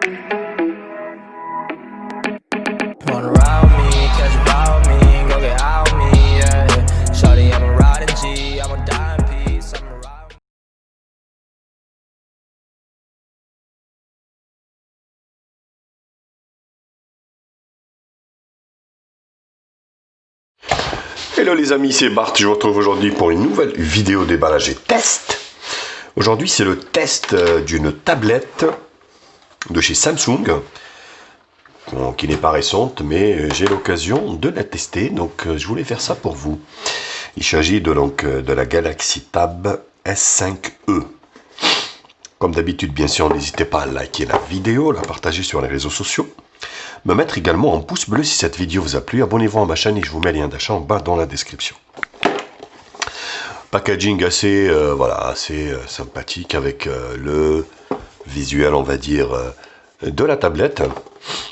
Wanna ride me, catch a vibe with me, go get out with me, yeah. Shawty, I'm a riding G, I'm a dying piece, I'm a ride. Hello les amis, c'est Bart, je vous retrouve aujourd'hui pour une nouvelle vidéo déballage et test. Aujourd'hui c'est le test d'une tablette de chez Samsung, qui n'est pas récente, mais j'ai l'occasion de la tester, donc je voulais faire ça pour vous. Il s'agit de la Galaxy Tab S5e. Comme d'habitude, bien sûr, n'hésitez pas à liker la vidéo, la partager sur les réseaux sociaux. Me mettre également un pouce bleu si cette vidéo vous a plu. Abonnez-vous à ma chaîne et je vous mets le lien d'achat en bas dans la description. Packaging assez, assez sympathique avec le visuel, on va dire, de la tablette.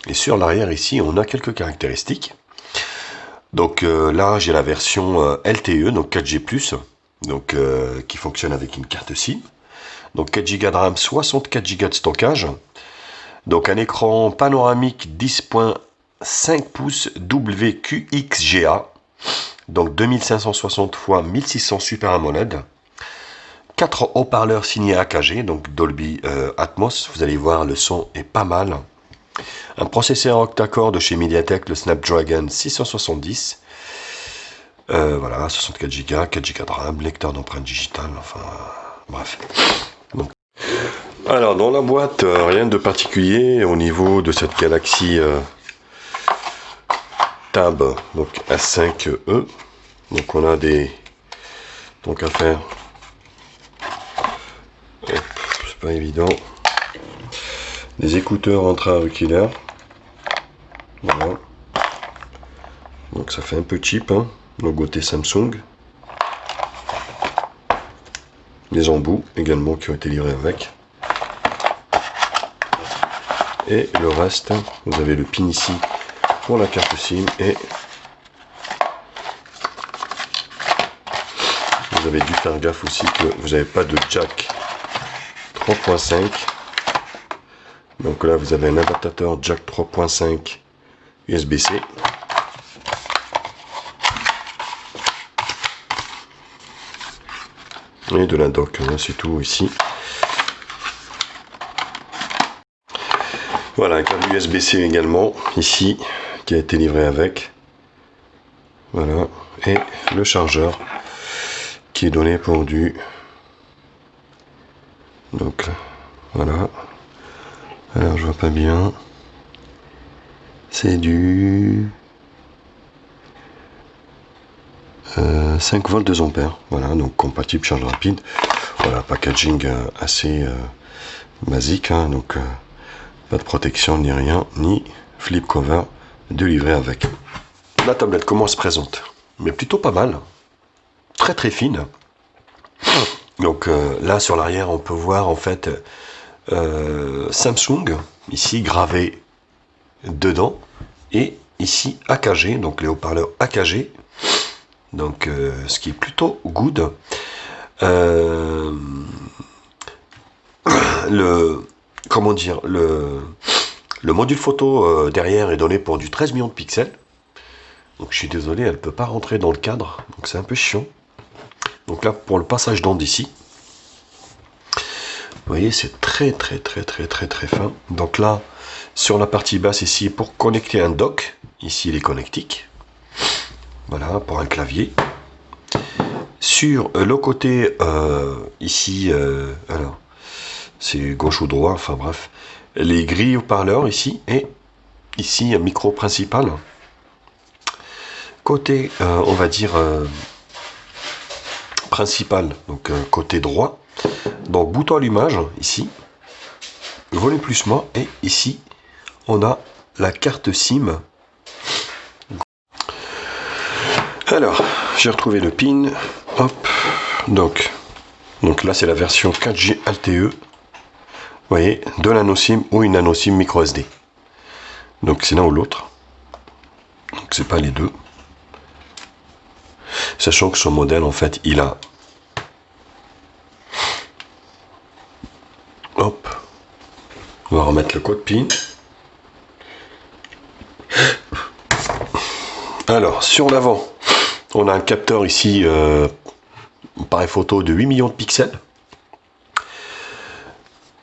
Et sur l'arrière ici, on a quelques caractéristiques. Donc là, j'ai la version LTE, donc 4G+, donc, qui fonctionne avec une carte SIM. Donc 4 Go de RAM, 64 Go de stockage. Donc un écran panoramique 10.5 pouces WQXGA. Donc 2560 x 1600 Super AMOLED. 4 haut-parleurs signés AKG, donc Dolby Atmos. Vous allez voir, le son est pas mal. Un processeur octa-core de chez MediaTek, le Snapdragon 670. Voilà, 64 Go, 4 Go de RAM, lecteur d'empreintes digitales, enfin, bref. Donc, alors, dans la boîte, rien de particulier au niveau de cette Galaxy Tab, donc S5e. Donc, on a des... Donc, à faire... C'est pas évident. Des écouteurs intra-auriculaires. Voilà. Donc, ça fait un peu cheap, hein. Logoté Samsung. Les embouts également qui ont été livrés avec. Et le reste, vous avez le pin ici pour la carte SIM et vous avez dû faire gaffe aussi que vous n'avez pas de jack 3.5. Donc là vous avez un adaptateur jack 3.5 USB-C. Et de la dock, c'est tout ici. Voilà, un câble USB-C également, ici, qui a été livré avec. Voilà, et le chargeur qui est donné pour du... Donc, voilà. Alors, je vois pas bien. C'est du... 5 volts 2 ampères. Voilà, donc compatible charge rapide. Voilà, packaging assez basique, hein, donc... pas de protection ni rien, ni flip cover de livrer avec. La tablette, comment elle se présente? Mais plutôt pas mal. Très très fine. Donc là sur l'arrière on peut voir en fait Samsung, ici gravé dedans. Et ici AKG, donc les haut-parleurs AKG. Donc ce qui est plutôt good. Comment dire, le module photo derrière est donné pour du 13 millions de pixels. Donc je suis désolé, elle ne peut pas rentrer dans le cadre, donc c'est un peu chiant. Donc là, pour le passage d'onde ici, vous voyez, c'est très fin. Donc là, sur la partie basse ici, pour connecter un dock, ici il est connectique. Voilà, pour un clavier. Sur le côté ici, alors, c'est gauche ou droit, enfin bref, les grilles haut-parleurs ici, et ici un micro principal. Côté, on va dire, principal, donc côté droit, donc bouton allumage, ici, volume plus moins, et ici, on a la carte SIM. Alors, j'ai retrouvé le pin, hop, donc là c'est la version 4G LTE. Vous voyez, de nano SIM ou une nano SIM micro SD. Donc c'est l'un ou l'autre. Donc c'est pas les deux. Sachant que son modèle en fait il a, hop, On va remettre le code PIN. Alors, sur l'avant, on a un capteur ici, appareil photo de 8 millions de pixels.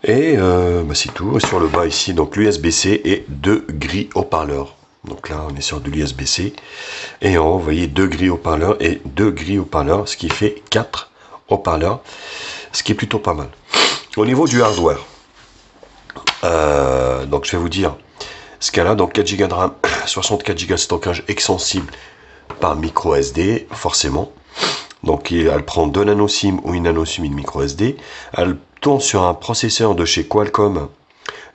Et c'est tout. Sur le bas ici, donc l'USB-C et 2 grilles haut-parleurs. Donc là, on est sur de l'USB-C. Et en haut, vous voyez 2 grilles haut-parleurs et 2 grilles haut-parleurs, ce qui fait 4 haut-parleurs, ce qui est plutôt pas mal. Au niveau du hardware, donc je vais vous dire ce qu'elle a. Donc 4 Go de RAM, 64 Go de stockage extensible par micro SD, forcément. Donc elle prend 2 nano SIM ou une nano SIM, une micro SD. Elle tourne sur un processeur de chez Qualcomm,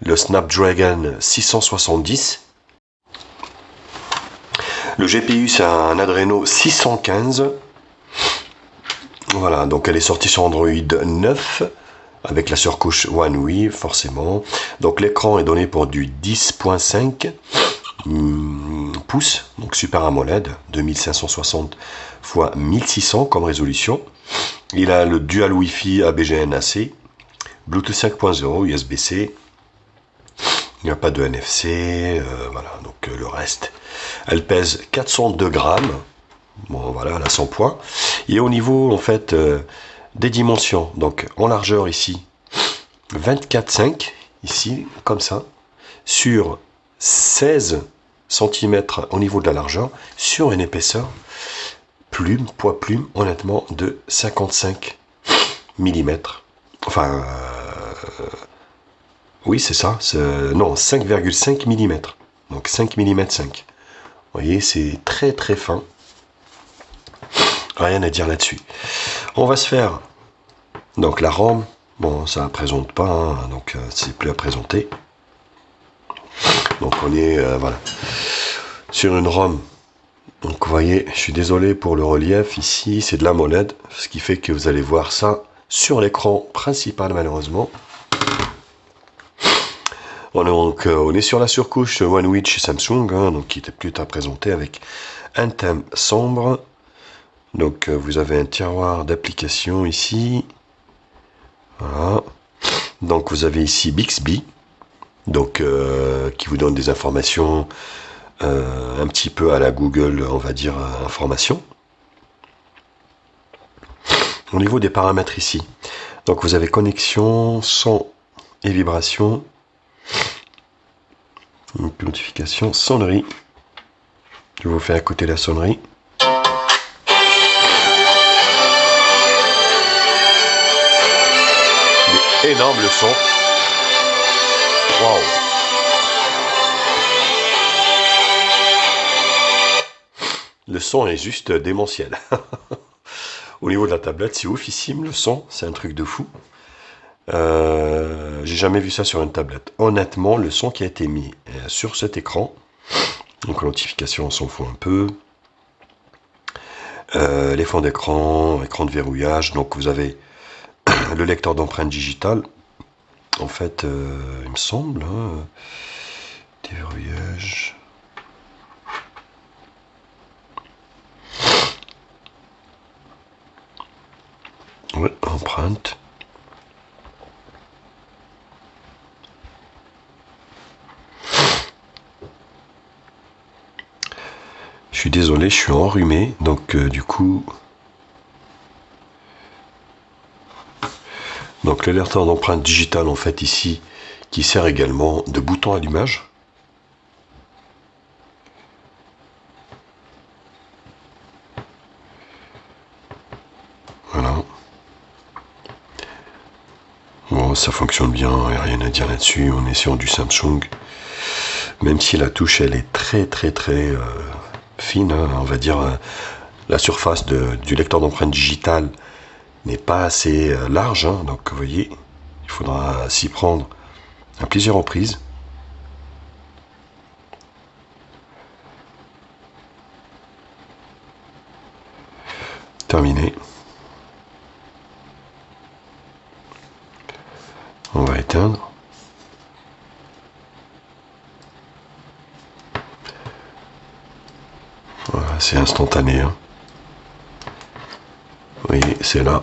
le Snapdragon 670. Le GPU, c'est un Adreno 615. Voilà, donc elle est sortie sur Android 9 avec la surcouche One UI, forcément. Donc l'écran est donné pour du 10.5 pouces, donc Super AMOLED, 2560 x 1600 comme résolution. Il a le dual Wi-Fi ABGN-AC, Bluetooth 5.0, USB-C. Il n'y a pas de NFC, voilà, donc le reste. Elle pèse 402 grammes. Bon, voilà, elle a 100 points. Et au niveau, en fait, des dimensions, donc en largeur ici, 24,5, ici, comme ça, sur 16 cm au niveau de la largeur, sur une épaisseur, poids plume, honnêtement, de 55 mm. Enfin, oui, c'est ça, non, 5,5 mm. Donc 5 mm 5. Vous voyez, c'est très très fin. Rien à dire là-dessus. On va se faire donc la ROM. Bon, ça ne présente pas, hein, donc c'est plus à présenter. Donc on est voilà sur une ROM. Donc vous voyez, je suis désolé pour le relief ici, c'est de l'AMOLED, ce qui fait que vous allez voir ça sur l'écran principal malheureusement. On est sur la surcouche One UI chez Samsung, hein, donc qui était plus à présenter avec un thème sombre. Donc vous avez un tiroir d'applications ici. Voilà. Donc vous avez ici Bixby, donc qui vous donne des informations un petit peu à la Google, on va dire information. Au niveau des paramètres ici, donc vous avez connexion, son et vibration, notification, sonnerie. Je vous fais écouter la sonnerie. Énorme le son. Waouh. Le son est juste démentiel. Au niveau de la tablette, c'est oufissime le son, c'est un truc de fou. J'ai jamais vu ça sur une tablette. Honnêtement, le son qui a été mis sur cet écran, donc notification, on s'en fout un peu. Les fonds d'écran, écran de verrouillage, donc vous avez le lecteur d'empreintes digitales. En fait, il me semble, hein, déverrouillage. Ouais, empreinte. Je suis désolé, je suis enrhumé, donc du coup... Donc le lecteur d'empreintes digitales, en fait, ici, qui sert également de bouton allumage. Voilà. Bon, ça fonctionne bien, il n'y a rien à dire là-dessus, on est sur du Samsung. Même si la touche, elle est très fine, hein, on va dire, la surface du lecteur d'empreintes digitales n'est pas assez large, hein, donc vous voyez, il faudra s'y prendre à plusieurs reprises. Terminé. On va éteindre. Voilà, c'est instantané. Hein. Oui, c'est là.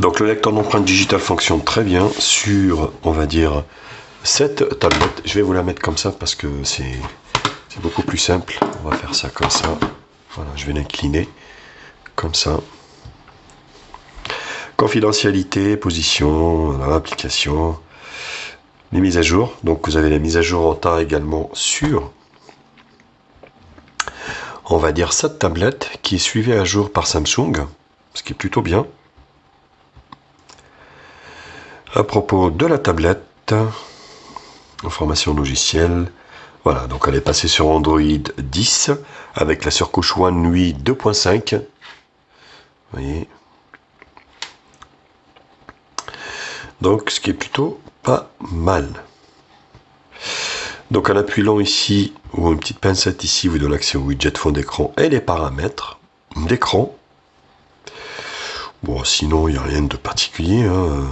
Donc le lecteur d'empreintes digitales fonctionne très bien sur, on va dire, cette tablette. Je vais vous la mettre comme ça parce que c'est beaucoup plus simple. On va faire ça comme ça. Voilà, je vais l'incliner comme ça. Confidentialité, position, voilà, application, les mises à jour. Donc vous avez les mises à jour en temps également sur, on va dire, cette tablette qui est suivie à jour par Samsung, ce qui est plutôt bien. À propos de la tablette, information logicielle, voilà, donc elle est passée sur Android 10 avec la surcouche One UI 2.5. Vous voyez. Donc ce qui est plutôt pas mal. Donc en appuyant ici, ou une petite pincette ici, vous donne accès au widget fond d'écran et les paramètres d'écran. Bon, sinon il n'y a rien de particulier, hein.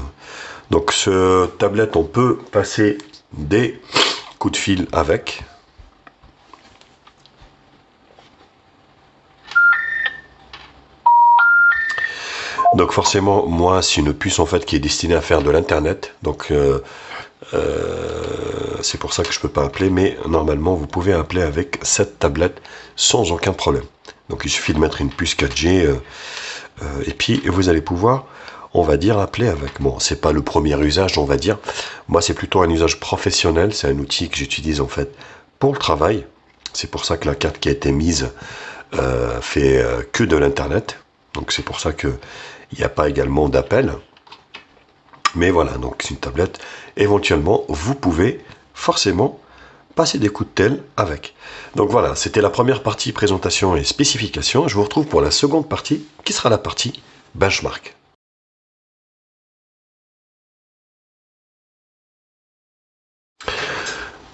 Donc ce tablette, on peut passer des coups de fil avec. Donc forcément, moi, c'est une puce en fait qui est destinée à faire de l'internet. Donc c'est pour ça que je peux pas appeler, mais normalement vous pouvez appeler avec cette tablette sans aucun problème. Donc il suffit de mettre une puce 4G et puis vous allez pouvoir, on va dire, appeler avec. Bon, c'est pas le premier usage, on va dire. Moi, c'est plutôt un usage professionnel. C'est un outil que j'utilise en fait pour le travail. C'est pour ça que la carte qui a été mise fait que de l'internet. Donc c'est pour ça que il n'y a pas également d'appel. Mais voilà, donc c'est une tablette. Éventuellement, vous pouvez forcément passer des coups de tel avec. Donc voilà, c'était la première partie présentation et spécification. Je vous retrouve pour la seconde partie, qui sera la partie benchmark.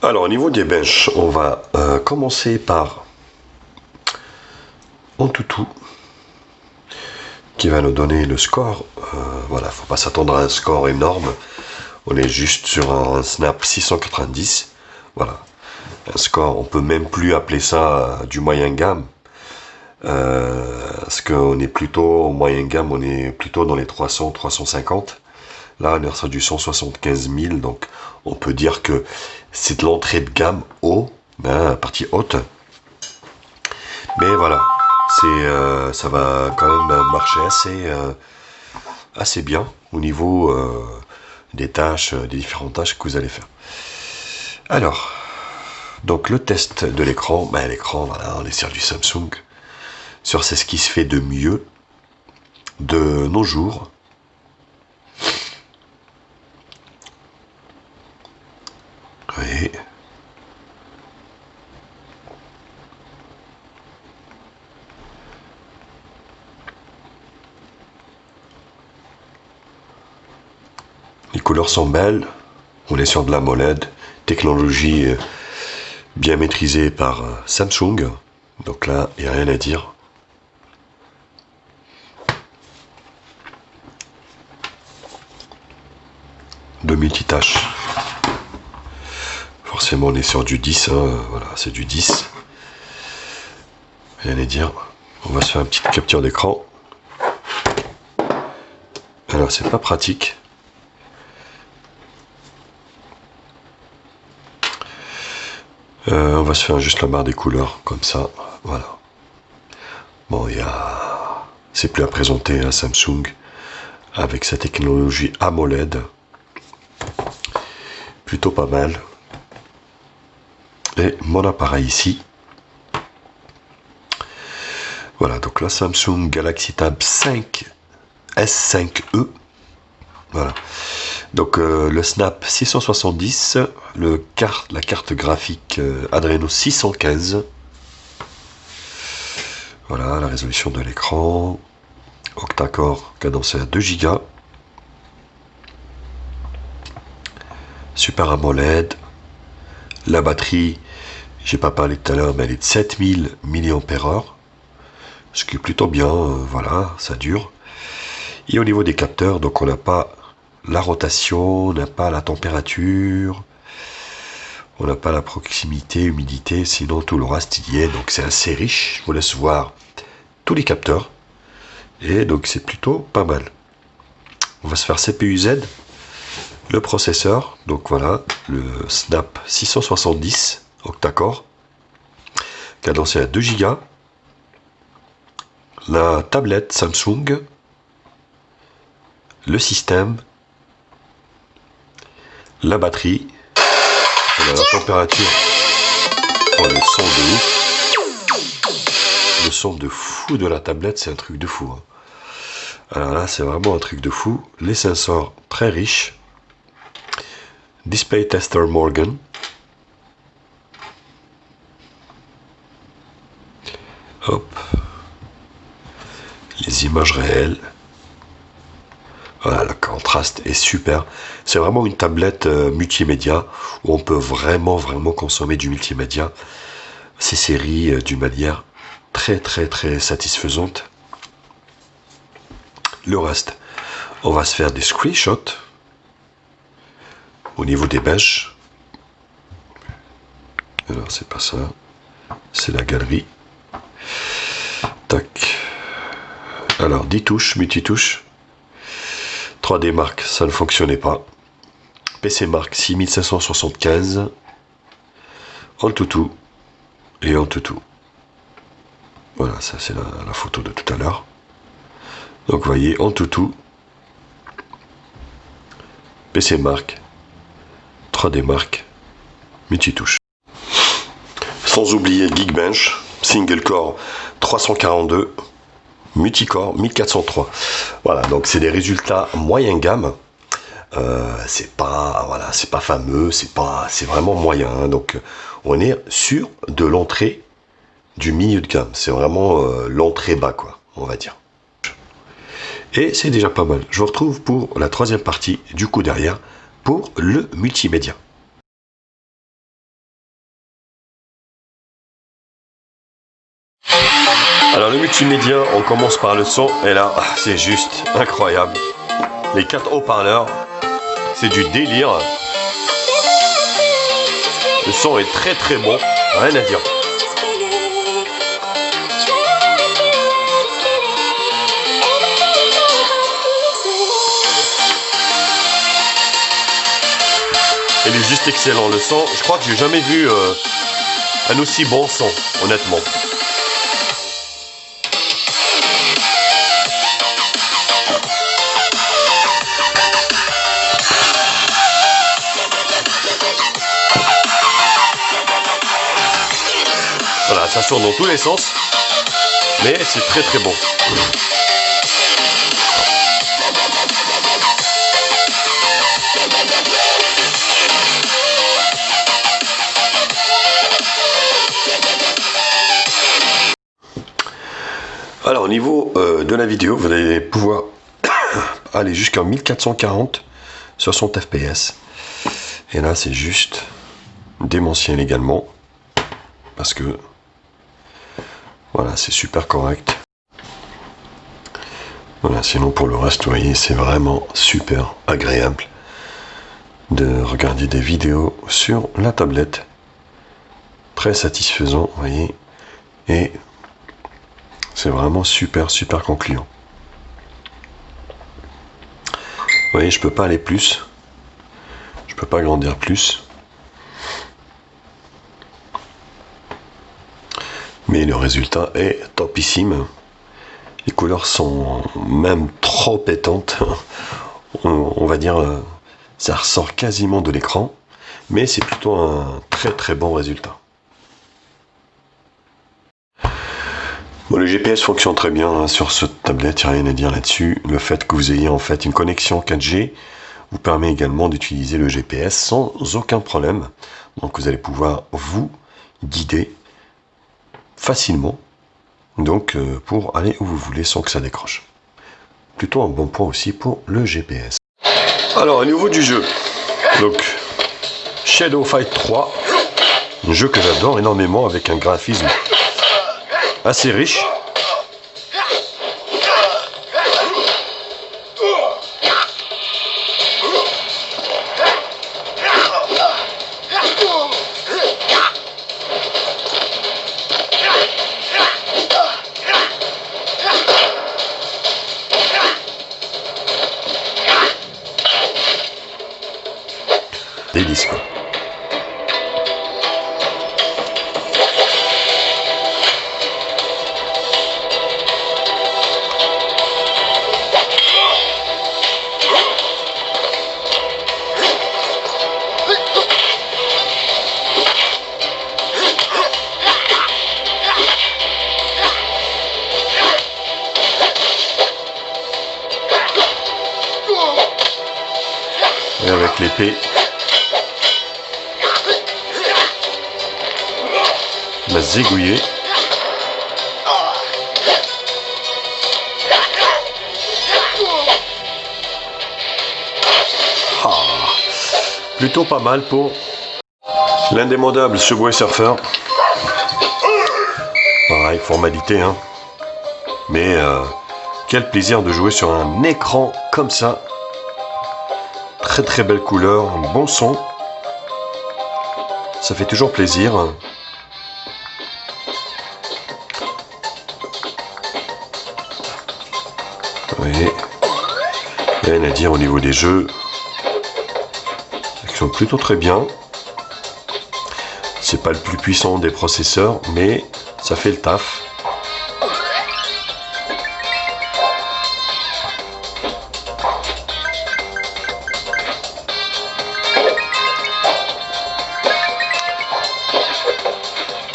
Alors au niveau des benches, on va commencer par Antutu, qui va nous donner le score. Voilà, faut pas s'attendre à un score énorme. On est juste sur un Snap 690. Voilà, un score, on peut même plus appeler ça du moyen gamme. Parce qu'on est plutôt au moyen gamme, on est plutôt dans les 300, 350. Là, on est sur du 175 000, donc on peut dire que c'est de l'entrée de gamme haut, hein, la partie haute. Mais voilà, ça va quand même marcher assez bien au niveau des tâches, des différentes tâches que vous allez faire. Alors, donc le test de l'écran, l'écran, voilà, on est sur du Samsung, sur c'est ce qui se fait de mieux de nos jours. Oui. Les couleurs sont belles. On est sur de l'AMOLED, technologie bien maîtrisée par Samsung. Donc là, il n'y a rien à dire. De multitâches. Forcément, on est sur du 10. Hein, voilà, c'est du 10. Rien à dire. On va se faire une petite capture d'écran. Alors, c'est pas pratique. On va se faire juste la barre des couleurs, comme ça. Voilà. Bon, c'est plus à présenter à Samsung avec sa technologie AMOLED. Plutôt pas mal. Et mon appareil ici. Voilà, donc la Samsung Galaxy Tab 5 S5e. Voilà. Donc le Snap 670, la carte graphique Adreno 615. Voilà, la résolution de l'écran. Octa-core cadencé à 2 Go. Super AMOLED. La batterie, j'ai pas parlé tout à l'heure, mais elle est de 7000 mAh. Ce qui est plutôt bien, voilà, ça dure. Et au niveau des capteurs, donc on n'a pas la rotation, on n'a pas la température, on n'a pas la proximité, humidité, sinon tout le reste y est, donc c'est assez riche. Je vous laisse voir tous les capteurs, et donc c'est plutôt pas mal. On va se faire CPU-Z, le processeur, donc voilà, le Snap 670 octa-core, cadencé à 2 Go, la tablette Samsung, le système, la batterie, voilà, la température, oh, le son de ouf, le son de fou de la tablette, c'est un truc de fou, hein. Alors là, c'est vraiment un truc de fou. Les sensors très riches. Display Tester Morgan. Hop. Les images réelles. Voilà, le contraste est super. C'est vraiment une tablette multimédia où on peut vraiment consommer du multimédia. Ces séries d'une manière très satisfaisante. Le reste, on va se faire des screenshots au niveau des benches. Alors c'est pas ça, c'est la galerie. Tac. Alors 10 touches, multitouches. 3D Mark, ça ne fonctionnait pas. PC Mark 6575. AnTuTu et AnTuTu. Voilà, ça c'est la photo de tout à l'heure. Donc vous voyez, AnTuTu, PC Mark, 3D Mark, multitouche. Sans oublier Geekbench, single core 342, multicore 1403. Voilà, donc c'est des résultats moyen gamme. C'est pas, voilà, c'est pas fameux, c'est vraiment moyen, hein. Donc on est sur de l'entrée du milieu de gamme. C'est vraiment l'entrée bas, quoi, on va dire. Et c'est déjà pas mal. Je vous retrouve pour la troisième partie du coup derrière pour le multimédia. Alors le multimédia, on commence par le son et là c'est juste incroyable. Les 4 haut-parleurs, c'est du délire. Le son est très bon, rien à dire. Il est juste excellent le son. Je crois que j'ai jamais vu un aussi bon son, honnêtement. Voilà, ça tourne dans tous les sens, mais c'est très bon. Alors au niveau de la vidéo, vous allez pouvoir aller jusqu'à 1440 60 fps. Et là c'est juste démentiel également. Parce que voilà, c'est super correct. Voilà, sinon pour le reste, vous voyez, c'est vraiment super agréable de regarder des vidéos sur la tablette. Très satisfaisant, vous voyez. Et c'est vraiment super concluant. Vous voyez, je peux pas aller plus. Je peux pas grandir plus. Mais le résultat est topissime. Les couleurs sont même trop pétantes. On va dire, ça ressort quasiment de l'écran. Mais c'est plutôt un très bon résultat. Bon, le GPS fonctionne très bien hein, sur cette tablette, il n'y a rien à dire là-dessus. Le fait que vous ayez en fait une connexion 4G vous permet également d'utiliser le GPS sans aucun problème. Donc vous allez pouvoir vous guider facilement donc pour aller où vous voulez sans que ça décroche. Plutôt un bon point aussi pour le GPS. Alors au niveau du jeu, donc Shadow Fight 3, un jeu que j'adore énormément avec un graphisme assez riche. délice quoi. Et avec l'épée, on va zigouiller. Ah, plutôt pas mal pour l'indémodable Subway Surfer. Pareil, formalité, hein. Mais quel plaisir de jouer sur un écran comme ça. Très très belle couleur, un bon son. Ça fait toujours plaisir. Oui. Rien à dire au niveau des jeux. Ils sont plutôt très bien. C'est pas le plus puissant des processeurs, mais ça fait le taf.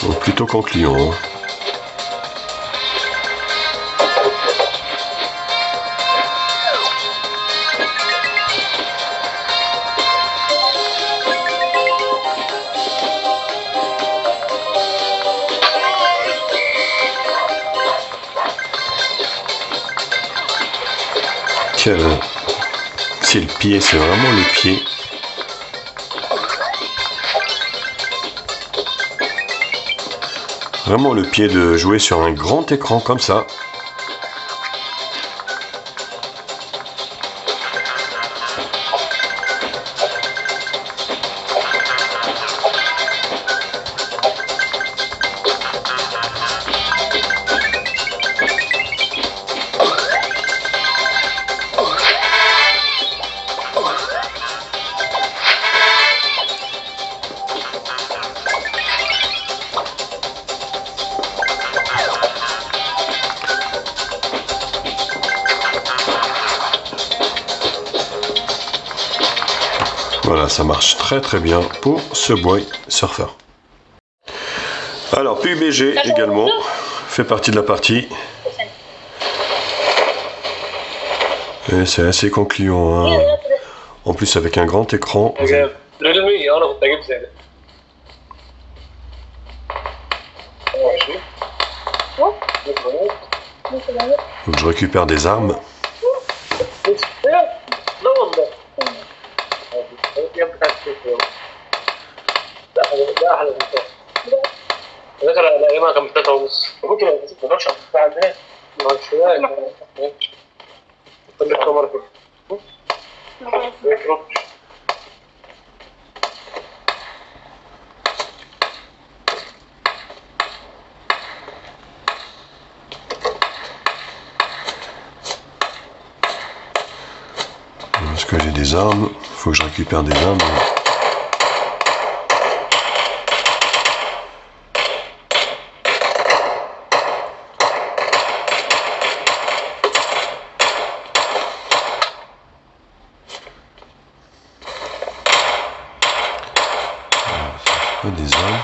Donc plutôt concluant. Hein. C'est le pied, c'est vraiment le pied. Vraiment le pied de jouer sur un grand écran comme ça. Voilà, ça marche très très bien pour Subway Surfer. Alors, PUBG également fait partie de la partie. Et c'est assez concluant. Hein. En plus, avec un grand écran. Donc, je récupère des armes. ذكر الايام كان بثلاثة ونص ممكن ما تقدرش بتاع عندنا ما شويه كل الكاميرا كده Est-ce que j'ai des armes? Faut que je récupère des armes. Des armes.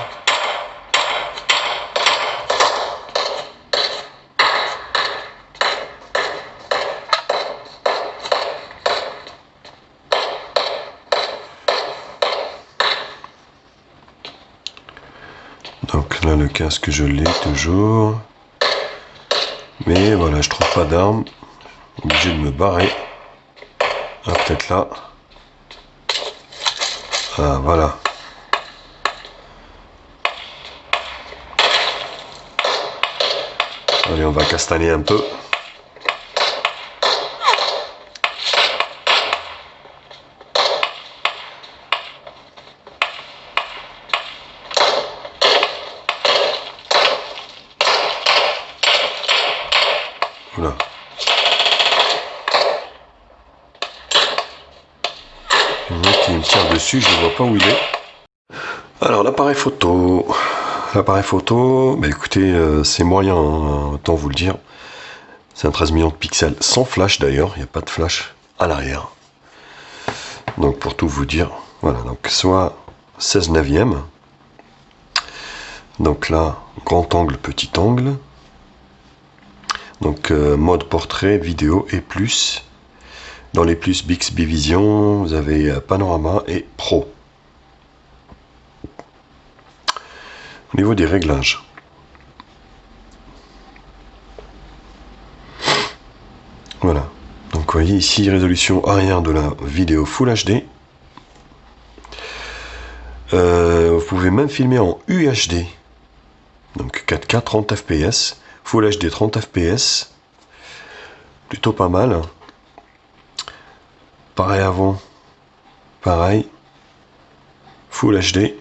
Donc là le casque je l'ai toujours. Mais voilà, je trouve pas d'armes. Obligé de me barrer. Ah, peut-être là. Ah voilà. Allez, on va castagner un peu. Voilà. Il y en a qui me tire dessus, je ne vois pas où il est. Alors l'appareil photo. L'appareil photo, bah écoutez, c'est moyen, hein, autant vous le dire. C'est un 13 millions de pixels sans flash d'ailleurs, il n'y a pas de flash à l'arrière. Donc pour tout vous dire, voilà, donc soit 16 neuvième. Donc là, grand angle, petit angle. Donc mode portrait, vidéo et plus. Dans les plus Bixby Vision, vous avez panorama et pro. Au niveau des réglages. Voilà. Donc vous voyez ici, résolution arrière de la vidéo Full HD. Vous pouvez même filmer en UHD. Donc 4K 30 fps. Full HD 30 fps. Plutôt pas mal. Pareil avant. Pareil. Full HD.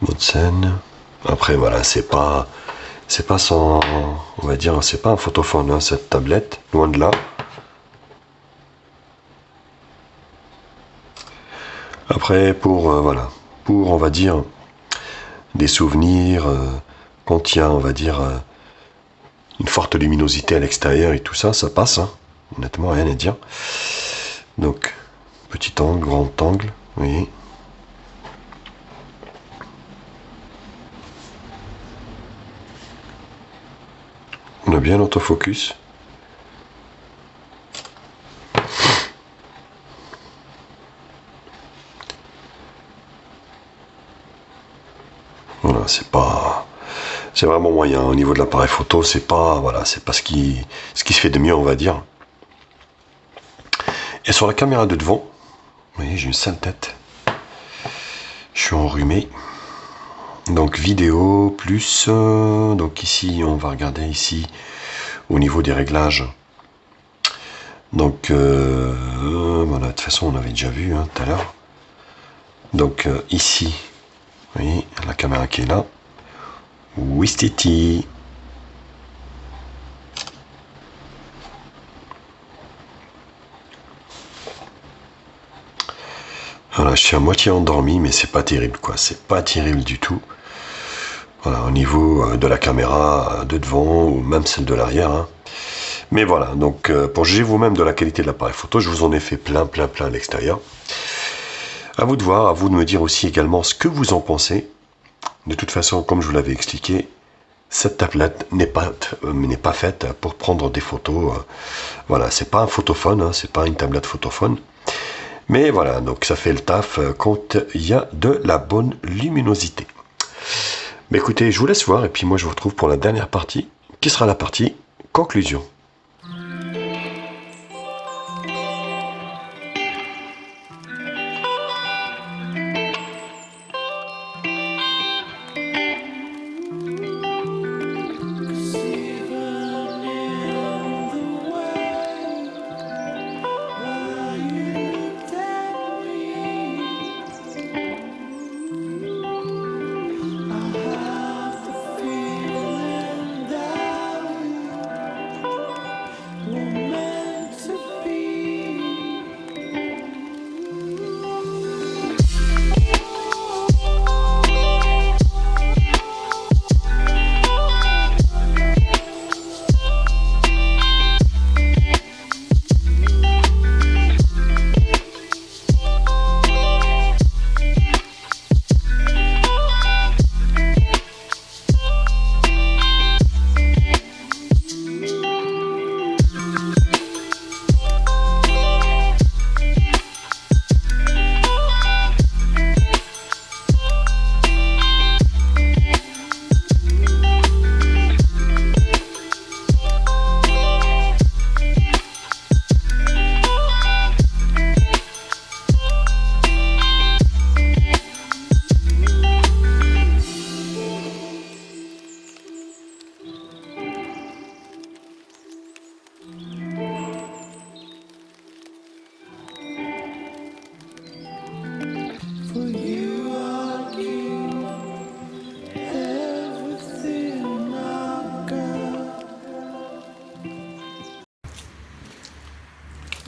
Mode scène. Après voilà, c'est pas sans, on va dire, c'est pas un photophone hein, cette tablette, loin de là. Après pour voilà, pour on va dire des souvenirs quand il y a on va dire une forte luminosité à l'extérieur et tout ça, ça passe. Hein. Honnêtement, rien à dire. Donc petit angle, grand angle, vous voyez. On a bien l'autofocus. Voilà, c'est vraiment moyen au niveau de l'appareil photo. C'est pas, voilà, c'est pas ce qui se fait de mieux, on va dire. Et sur la caméra de devant, vous voyez, j'ai une sale tête. Je suis enrhumé. Donc vidéo plus, donc ici on va regarder ici au niveau des réglages. Donc voilà, de toute façon on avait déjà vu hein, tout à l'heure. Donc ici, vous voyez la caméra qui est là. Wistiti. Voilà, je suis à moitié endormi, mais c'est pas terrible quoi, c'est pas terrible du tout. Voilà, au niveau de la caméra de devant ou même celle de l'arrière. Hein. Mais voilà, donc pour juger vous-même de la qualité de l'appareil photo, je vous en ai fait plein à l'extérieur. À vous de voir, à vous de me dire aussi également ce que vous en pensez. De toute façon, comme je vous l'avais expliqué, cette tablette n'est pas faite pour prendre des photos. Voilà, c'est pas un photophone, hein, c'est pas une tablette photophone. Mais voilà, donc ça fait le taf quand il y a de la bonne luminosité. Mais écoutez, je vous laisse voir et puis moi je vous retrouve pour la dernière partie, qui sera la partie conclusion.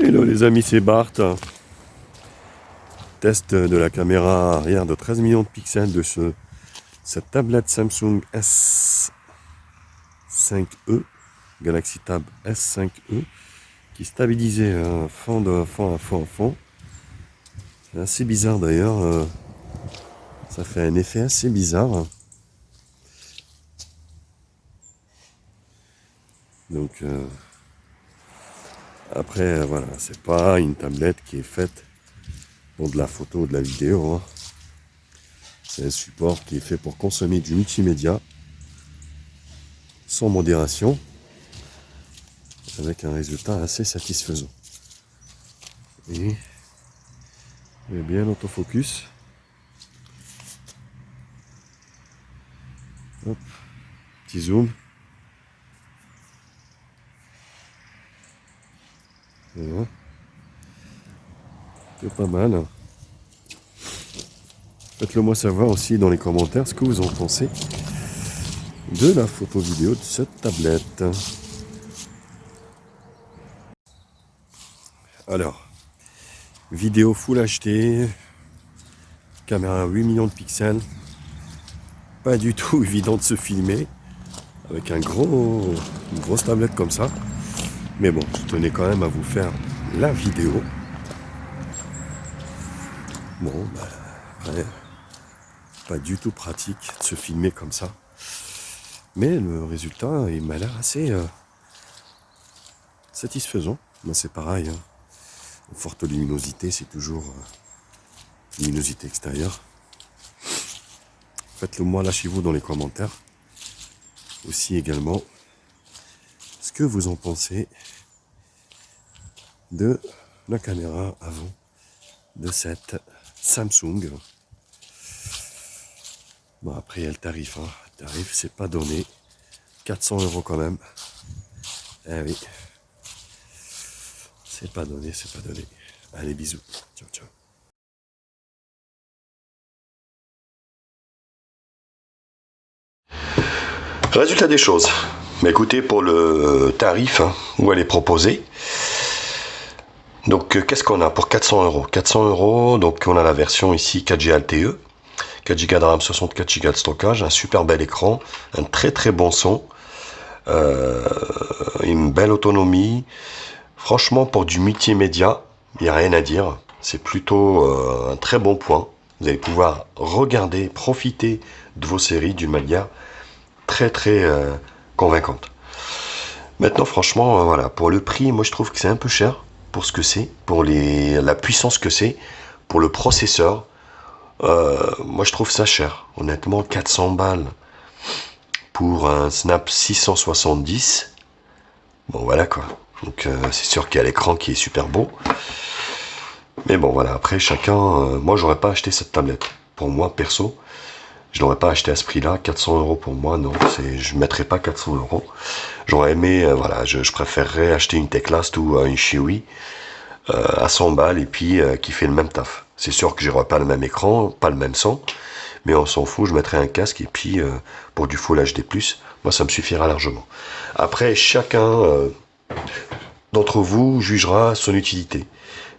Hello les amis, c'est Bart. Test de la caméra arrière de 13 millions de pixels de cette tablette Samsung S5e, Galaxy Tab S5e, qui stabilisait fond à fond. C'est assez bizarre d'ailleurs, ça fait un effet assez bizarre. Donc après voilà, c'est pas une tablette qui est faite pour de la photo ou de la vidéo, hein. C'est un support qui est fait pour consommer du multimédia sans modération, avec un résultat assez satisfaisant. Et il est bien autofocus. Hop, petit zoom. Voilà. C'est pas mal. Faites-le moi savoir aussi dans les commentaires ce que vous en pensez de la photo vidéo de cette tablette. Alors, vidéo Full HD, caméra 8 millions de pixels, pas du tout évident de se filmer avec une grosse tablette comme ça. Mais bon, je tenais quand même à vous faire la vidéo. Bon, bah, après, pas du tout pratique de se filmer comme ça. Mais le résultat, il m'a l'air assez satisfaisant. Moi, c'est pareil, hein. Forte luminosité, c'est toujours luminosité extérieure. Faites-le moi là chez vous dans les commentaires. Aussi également, ce que vous en pensez de la caméra avant de cette Samsung. Bon, après, il y a le tarif, hein. Le tarif, c'est pas donné. 400 € quand même. Eh oui. C'est pas donné, c'est pas donné. Allez, bisous. Ciao, ciao. Résultat des choses. Mais écoutez, pour le tarif, hein, où elle est proposée. Donc, qu'est-ce qu'on a pour 400 €? 400 €, donc on a la version ici 4G LTE. 4 Go de RAM, 64 Go de stockage, un super bel écran, un très très bon son, une belle autonomie. Franchement, pour du multimédia, il n'y a rien à dire. C'est plutôt un très bon point. Vous allez pouvoir regarder, profiter de vos séries d'une manière très très convaincante. Maintenant, franchement, voilà, pour le prix, moi je trouve que c'est un peu cher pour ce que c'est, pour la puissance que c'est, pour le processeur. Moi je trouve ça cher, honnêtement. 400 balles pour un Snap 670, bon voilà quoi. Donc c'est sûr qu'il y a l'écran qui est super beau, mais bon voilà, après chacun. Moi j'aurais pas acheté cette tablette, pour moi perso je l'aurais pas acheté à ce prix là. 400 € pour moi, non, je mettrais pas 400 €. J'aurais aimé, voilà, je préférerais acheter une Teclast ou une Xiaomi à 100 balles et puis qui fait le même taf. C'est sûr que j'aurai pas le même écran, pas le même son, mais on s'en fout, je mettrai un casque et puis pour du Full HD+, moi ça me suffira largement. Après, chacun d'entre vous jugera son utilité.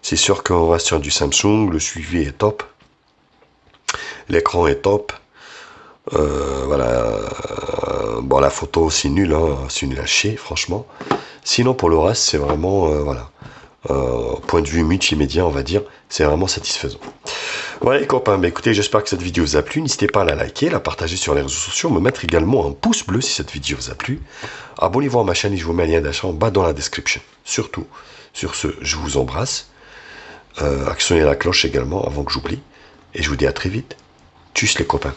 C'est sûr qu'on reste sur du Samsung, le suivi est top, l'écran est top, voilà, bon la photo c'est nul, hein, c'est nul à chier franchement. Sinon pour le reste c'est vraiment, voilà, point de vue multimédia on va dire, c'est vraiment satisfaisant. Voilà les copains, bah écoutez, j'espère que cette vidéo vous a plu. N'hésitez pas à la liker, la partager sur les réseaux sociaux, me mettre également un pouce bleu si cette vidéo vous a plu. Abonnez-vous à ma chaîne et je vous mets un lien d'achat en bas dans la description. Surtout, sur ce, je vous embrasse. Actionnez la cloche également avant que j'oublie. Et je vous dis à très vite. Tchuss les copains.